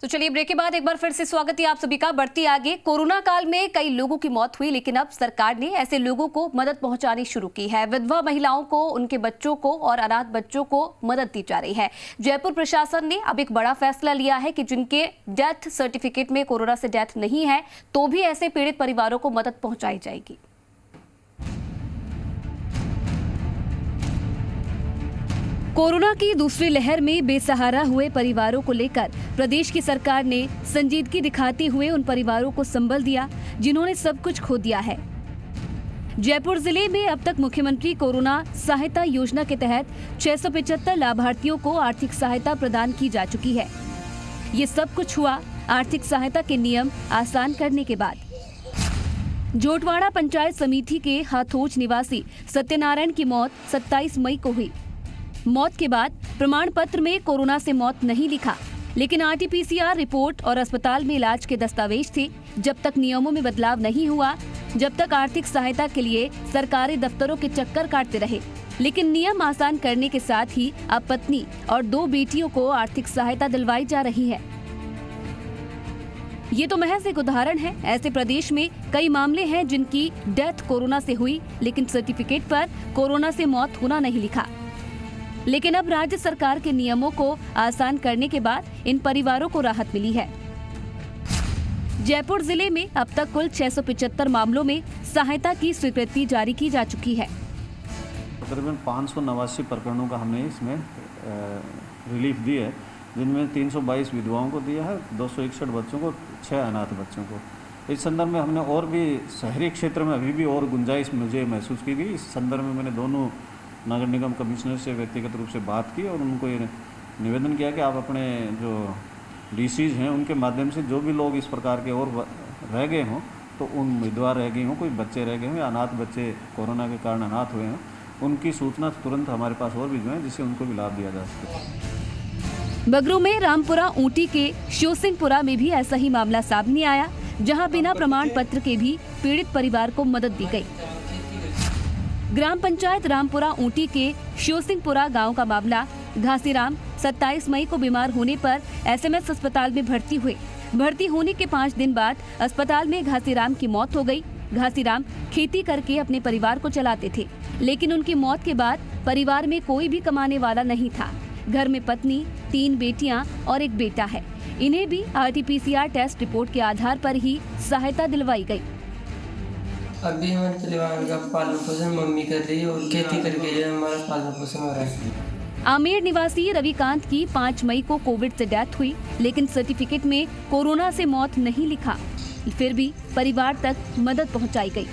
तो चलिए ब्रेक के बाद एक बार फिर से स्वागत है आप सभी का। बढ़ती आगे, कोरोना काल में कई लोगों की मौत हुई, लेकिन अब सरकार ने ऐसे लोगों को मदद पहुंचानी शुरू की है। विधवा महिलाओं को, उनके बच्चों को और अनाथ बच्चों को मदद दी जा रही है। जयपुर प्रशासन ने अब एक बड़ा फैसला लिया है कि जिनके डेथ सर्टिफिकेट में कोरोना से डेथ नहीं है तो भी ऐसे पीड़ित परिवारों को मदद पहुंचाई जाएगी। कोरोना की दूसरी लहर में बेसहारा हुए परिवारों को लेकर प्रदेश की सरकार ने संजीदगी दिखाते हुए उन परिवारों को संबल दिया जिन्होंने सब कुछ खो दिया है। जयपुर जिले में अब तक मुख्यमंत्री कोरोना सहायता योजना के तहत 675 लाभार्थियों को आर्थिक सहायता प्रदान की जा चुकी है। ये सब कुछ हुआ आर्थिक सहायता के नियम आसान करने के बाद। जोटवाड़ा पंचायत समिति के हाथोज निवासी सत्यनारायण की मौत 27 मई को हुई। मौत के बाद प्रमाण पत्र में कोरोना से मौत नहीं लिखा, लेकिन आरटीपीसीआर रिपोर्ट और अस्पताल में इलाज के दस्तावेज थे। जब तक नियमों में बदलाव नहीं हुआ, जब तक आर्थिक सहायता के लिए सरकारी दफ्तरों के चक्कर काटते रहे। लेकिन नियम आसान करने के साथ ही अब पत्नी और 2 बेटियों को आर्थिक सहायता दिलवाई जा रही है। ये तो महज एक उदाहरण है। ऐसे प्रदेश में कई मामले हैं जिनकी डेथ कोरोना से हुई, लेकिन सर्टिफिकेट पर कोरोना से मौत होना नहीं लिखा। लेकिन अब राज्य सरकार के नियमों को आसान करने के बाद इन परिवारों को राहत मिली है। जयपुर जिले में अब तक कुल 675 मामलों में सहायता की स्वीकृति जारी की जा चुकी है। तकरीबन 589 प्रकरणों का हमने इसमें रिलीफ दी है, जिनमें 322 विधवाओं को दिया है, 261 बच्चों को, 6 अनाथ बच्चों को। इस संदर्भ में हमने और भी शहरी क्षेत्र में अभी भी और गुंजाइश मुझे महसूस की गई। इस संदर्भ में मैंने दोनों नगर निगम कमिश्नर से व्यक्तिगत रूप से बात की और उनको ये निवेदन किया कि आप अपने जो डीसीज हैं उनके माध्यम से जो भी लोग इस प्रकार के और रह गए हों, तो उन विधवा रह गई हों, कोई बच्चे रह गए हों या अनाथ बच्चे कोरोना के कारण अनाथ हुए हैं, उनकी सूचना तुरंत हमारे पास और भी जो है, जिससे उनको भी लाभ दिया जा सके। बगरू में रामपुरा ऊटी के शिवसिंहपुरा में भी ऐसा ही मामला सामने आया, जहां बिना प्रमाण पत्र के भी पीड़ित परिवार को मदद दी गई। ग्राम पंचायत रामपुरा ऊटी के शिवसिंहपुरा गांव का मामला। घासीराम 27 मई को बीमार होने पर एसएमएस अस्पताल में भर्ती हुए। भर्ती होने के 5 दिन बाद अस्पताल में घासीराम की मौत हो गई। घासीराम खेती करके अपने परिवार को चलाते थे, लेकिन उनकी मौत के बाद परिवार में कोई भी कमाने वाला नहीं था। घर में पत्नी, 3 बेटियां और 1 बेटा है। इन्हें भी आरटीपीसीआर टेस्ट रिपोर्ट के आधार पर ही सहायता दिलवाई गई। अभी हमारे परिवार का पालन पोषण मम्मी कर रही है और खेती करके हमारा पालन पोषण हो रहा है। आमेर निवासी रविकांत की 5 मई को कोविड से डेथ हुई, लेकिन सर्टिफिकेट में कोरोना से मौत नहीं लिखा। फिर भी परिवार तक मदद पहुंचाई गई।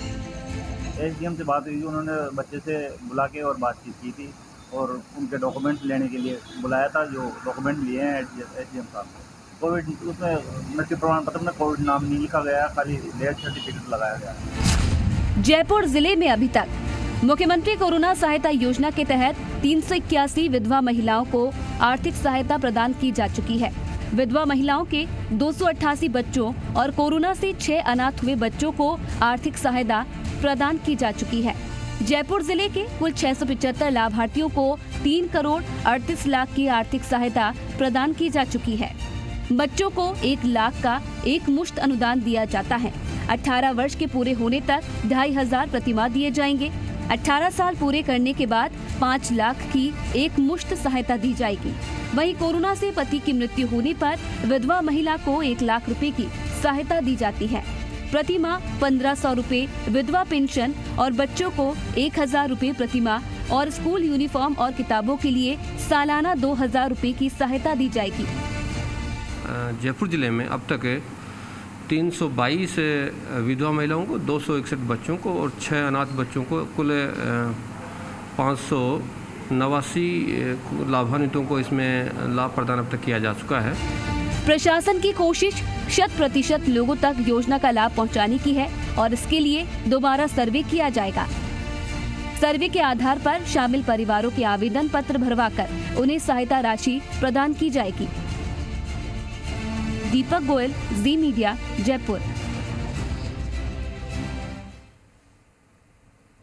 एसडीएम से बात हुई, उन्होंने बच्चे से बुला के और बातचीत की थी और उनके डॉक्यूमेंट लेने के लिए बुलाया था। जो डॉक्यूमेंट लिए हैं एसडीएम साहब, कोविड उसमें मृत्यु प्रमाण पत्र में कोविड नाम नहीं लिखा गया, खाली डेथ सर्टिफिकेट लगाया गया। जयपुर जिले में अभी तक मुख्यमंत्री कोरोना सहायता योजना के तहत 381 विधवा महिलाओं को आर्थिक सहायता प्रदान की जा चुकी है। विधवा महिलाओं के 288 बच्चों और कोरोना से 6 अनाथ हुए बच्चों को आर्थिक सहायता प्रदान की जा चुकी है। जयपुर जिले के कुल 675 लाभार्थियों को 3 करोड़ 38 लाख की आर्थिक सहायता प्रदान की जा चुकी है। बच्चों को 1 लाख का एक मुश्त अनुदान दिया जाता है। 18 वर्ष के पूरे होने तक 2500 प्रतिमाह दिए जाएंगे। 18 साल पूरे करने के बाद 5 लाख की एक मुश्त सहायता दी जाएगी। वहीं कोरोना से पति की मृत्यु होने पर विधवा महिला को 1 लाख रुपए की सहायता दी जाती है। प्रतिमाह 1500 रुपए विधवा पेंशन और बच्चों को 1000 रुपए प्रतिमाह और स्कूल यूनिफॉर्म और किताबों के लिए सालाना 2000 रुपए की सहायता दी जाएगी। जयपुर जिले में अब तक 322 विधवा महिलाओं को, 261 बच्चों को और 6 अनाथ बच्चों को, कुल 589 लाभान्वितों को इसमें लाभ प्रदान अब तक किया जा चुका है। प्रशासन की कोशिश 100% लोगों तक योजना का लाभ पहुंचाने की है और इसके लिए दोबारा सर्वे किया जाएगा। सर्वे के आधार पर शामिल परिवारों के आवेदन पत्र भरवाकर उन्हें सहायता राशि प्रदान की जाएगी। दीपक गोयल, जी मीडिया, जयपुर।